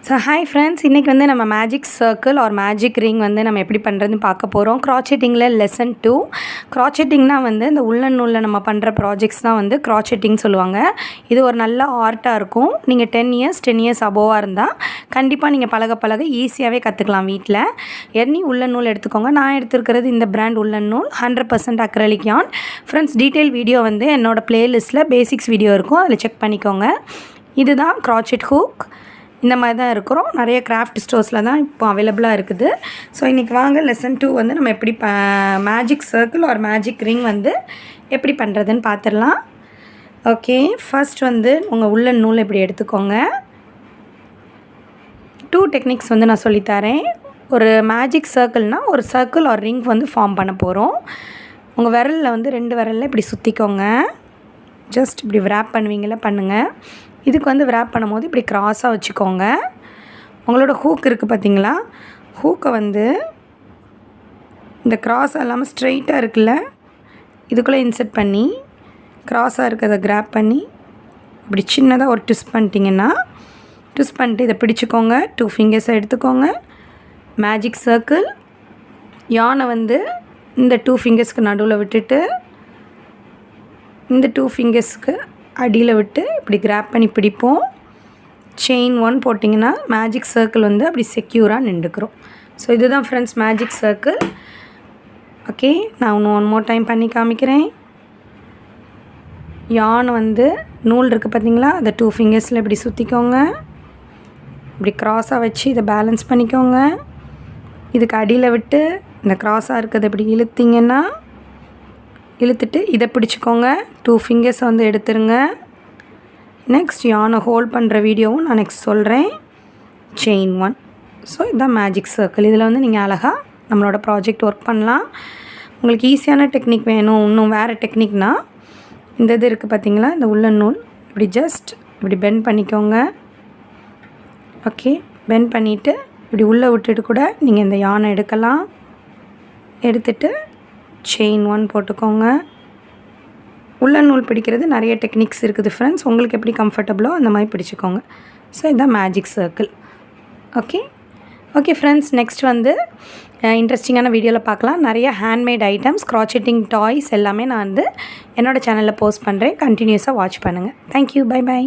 So hi friends, இன்றைக்கி வந்து நம்ம magic circle or magic ring வந்து நம்ம எப்படி பண்ணுறதுன்னு பார்க்க போகிறோம். க்ராச்செட்டிங்கில் லெசன் 2. க்ராச்செட்டிங்னால் வந்து இந்த உள்ளன் நூலில் நம்ம பண்ணுற ப்ராஜெக்ட்ஸ் தான் வந்து க்ராச்செட்டிங் சொல்லுவாங்க. இது ஒரு நல்ல ஆர்ட்டாக இருக்கும். நீங்கள் 10 இயர்ஸ் அபோவாக இருந்தால் கண்டிப்பாக நீங்கள் பழக ஈஸியாகவே கற்றுக்கலாம் வீட்டில். எண்ணி உள்ளன் நூல் எடுத்துக்கோங்க. நான் எடுத்துருக்கிறது இந்த பிராண்ட் உள்ளன் நூல் 100% அக்ரலிக் யார்ன். ஃப்ரெண்ட்ஸ், டீட்டெயில் வீடியோ வந்து என்னோடய ப்ளேலிஸ்ட்டில் பேசிக்ஸ் வீடியோ இருக்கும், அதில் செக் பண்ணிக்கோங்க. இதுதான் க்ராச்செட் ஹூக். இந்த மாதிரி தான் இருக்கிறோம். நிறைய கிராஃப்ட் ஸ்டோர்ஸில் தான் இப்போ அவைலபிளாக இருக்குது. ஸோ இன்றைக்கி வாங்க லெசன் 2 வந்து நம்ம எப்படி magic circle or magic ring வந்து எப்படி பண்ணுறதுன்னு பார்த்துடலாம். ஓகே, ஃபர்ஸ்ட் வந்து உங்கள் உள்ளன் நூல் இப்படி எடுத்துக்கோங்க. 2 டெக்னிக்ஸ் வந்து நான் சொல்லித்தரேன். ஒரு மேஜிக் சர்க்கிள்னால் ஒரு சர்க்கிள் ஆர் ரிங் வந்து ஃபார்ம் பண்ண போகிறோம். உங்கள் விரலில் வந்து 2 விரலில் இப்படி சுற்றிக்கோங்க. ஜஸ்ட் இப்படி விராப் பண்ணுவீங்கள பண்ணுங்கள். இதுக்கு வந்து விராப் பண்ணும்போது இப்படி க்ராஸாக வச்சுக்கோங்க. உங்களோட ஹூக் இருக்குது பார்த்தீங்களா, ஹூக்கை வந்து இந்த க்ராஸாக இல்லாமல் ஸ்ட்ரெயிட்டாக இருக்குல்ல, இதுக்குள்ளே இன்சர்ட் பண்ணி க்ராஸாக இருக்கிறத கிராப் பண்ணி இப்படி சின்னதாக ஒரு ட்விஸ்ட் பண்ணிட்டீங்கன்னா, ட்விஸ்ட் பண்ணிட்டு இதை பிடிச்சிக்கோங்க. 2 ஃபிங்கர்ஸை எடுத்துக்கோங்க. மேஜிக் சர்க்கிள் யானை வந்து இந்த 2 ஃபிங்கர்ஸ்க்கு நடுவில் விட்டுட்டு இந்த 2 ஃபிங்கர்ஸ்க்கு அடியில் விட்டு இப்படி கிராப் பண்ணி பிடிப்போம். செயின் 1 போட்டிங்கன்னா மேஜிக் சர்க்கிள் வந்து அப்படி செக்யூராக நின்றுக்கிறோம். ஸோ இதுதான் ஃப்ரெண்ட்ஸ் மேஜிக் சர்க்கிள். ஓகே, நான் இன்னும் 1 மோர் டைம் பண்ணி காமிக்கிறேன். யான் வந்து நூல் இருக்குது பார்த்தீங்களா, அதை 2 ஃபிங்கர்ஸில் இப்படி சுற்றிக்கோங்க. இப்படி க்ராஸாக வச்சு இதை பேலன்ஸ் பண்ணிக்கோங்க. இதுக்கு அடியில் விட்டு இந்த க்ராஸாக இருக்கிறத இப்படி இழுத்திங்கன்னா, இழுத்துட்டு இதை பிடிச்சிக்கோங்க. 2 ஃபிங்கர்ஸை வந்து எடுத்துருங்க. நெக்ஸ்ட் யானை ஹோல்ட் பண்ணுற வீடியோவும் நான் நெக்ஸ்ட் சொல்கிறேன். செயின் 1. ஸோ இதுதான் மேஜிக் சர்க்கிள். இதில் வந்து நீங்கள் அழகாக நம்மளோட ப்ராஜெக்ட் ஒர்க் பண்ணலாம். உங்களுக்கு ஈஸியான டெக்னிக் வேணும், இன்னும் வேறு டெக்னிக்னால் இந்த இது இருக்குது பார்த்தீங்களா, இந்த உள்ளன் நூல் இப்படி ஜஸ்ட் இப்படி பெண்ட் பண்ணிக்கோங்க. ஓகே, பெண்ட் பண்ணிவிட்டு இப்படி உள்ளே விட்டுட்டு கூட நீங்கள் இந்த யானை எடுக்கலாம். எடுத்துட்டு செயின் 1 போட்டுக்கோங்க. உள்ளன் நூல் பிடிக்கிறது நிறைய டெக்னிக்ஸ் இருக்குது ஃப்ரெண்ட்ஸ். உங்களுக்கு எப்படி கம்ஃபர்டபுளோ அந்த மாதிரி பிடிச்சிக்கோங்க. ஸோ இதுதான் magic circle. Okay friends, next வந்து இன்ட்ரெஸ்டிங்கான வீடியோவில் பார்க்கலாம். நிறைய ஹேண்ட்மேட் ஐட்டம்ஸ், க்ராச்செட்டிங் டாய்ஸ் எல்லாமே நான் வந்து என்னோடய சேனலில் போஸ்ட் பண்ணுறேன். கண்டினியூஸாக வாட்ச் பண்ணுங்கள். Thank you, by.